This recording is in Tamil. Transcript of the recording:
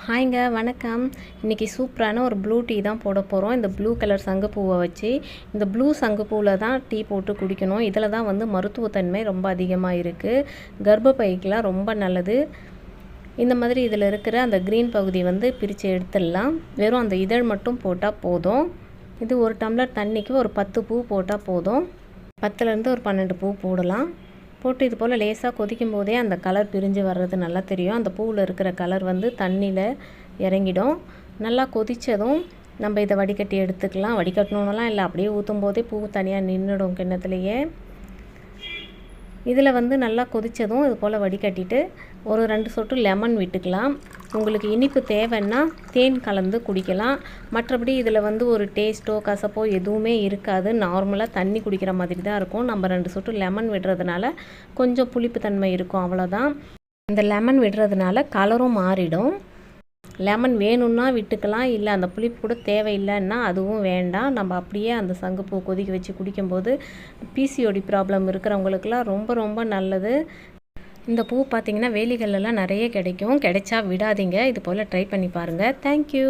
ஹாய்ங்க வணக்கம். இன்றைக்கி சூப்பரான ஒரு ப்ளூ டீ தான் போட போகிறோம். இந்த ப்ளூ கலர் சங்குப்பூவை வச்சு இந்த ப்ளூ சங்குப்பூவில் தான் டீ போட்டு குடிக்கணும். இதில் தான் வந்து மருத்துவத்தன்மை ரொம்ப அதிகமாக இருக்குது. கர்ப்பப்பைக்கெலாம் ரொம்ப நல்லது. இந்த மாதிரி இதில் இருக்கிற அந்த க்ரீன் பகுதி வந்து பிரித்து எடுத்துடலாம். வெறும் அந்த இதழ் மட்டும் போட்டால் போதும். இது ஒரு டம்ளர் தண்ணிக்கு ஒரு 10 பூ போட்டால் போதும். 10லேருந்து ஒரு 12 பூ போடலாம். போட்டு இது போல் லேசாக கொதிக்கும் போதே அந்த கலர் பிரிஞ்சு வர்றது நல்லா தெரியும். அந்த பூவில் இருக்கிற கலர் வந்து தண்ணியில் இறங்கிடும். நல்லா கொதித்ததும் நம்ம இதை வடிகட்டி எடுத்துக்கலாம். வடிகட்டணுன்னெலாம் இல்லை, அப்படியே ஊற்றும் போதே பூ தனியாக நின்றுடும் கிண்ணத்துலேயே. இதில் வந்து நல்லா கொதித்ததும் இது போல் வடிகட்டிட்டு ஒரு 2 சொட்டு லெமன் விட்டுக்கலாம். உங்களுக்கு இனிப்பு தேவைன்னா தேன் கலந்து குடிக்கலாம். மற்றபடி இதில் வந்து ஒரு டேஸ்ட்டோ கசப்போ எதுவுமே இருக்காது. நார்மலாக தண்ணி குடிக்கிற மாதிரி தான் இருக்கும். நம்ம 2 சொட்டு லெமன் விடுறதுனால கொஞ்சம் புளிப்பு தன்மை இருக்கும், அவ்வளோதான். இந்த லெமன் விடுறதுனால கலரும் மாறிடும். லெமன் வேணும்னா விட்டுக்கலாம், இல்லை அந்த புளிப்பு கூட தேவையில்லைன்னா அதுவும் வேண்டாம். நம்ம அப்படியே அந்த சங்குப்பூ கொதிக்க வச்சு குடிக்கும்போது பிசிஓடி ப்ராப்ளம் இருக்கிறவங்களுக்கெல்லாம் ரொம்ப ரொம்ப நல்லது. இந்த பூ பார்த்திங்கன்னா வேலிகளெல்லாம் நிறைய கிடைக்கும். கிடைச்சா விடாதீங்க. இது போல் ட்ரை பண்ணி பாருங்கள். தேங்க்யூ.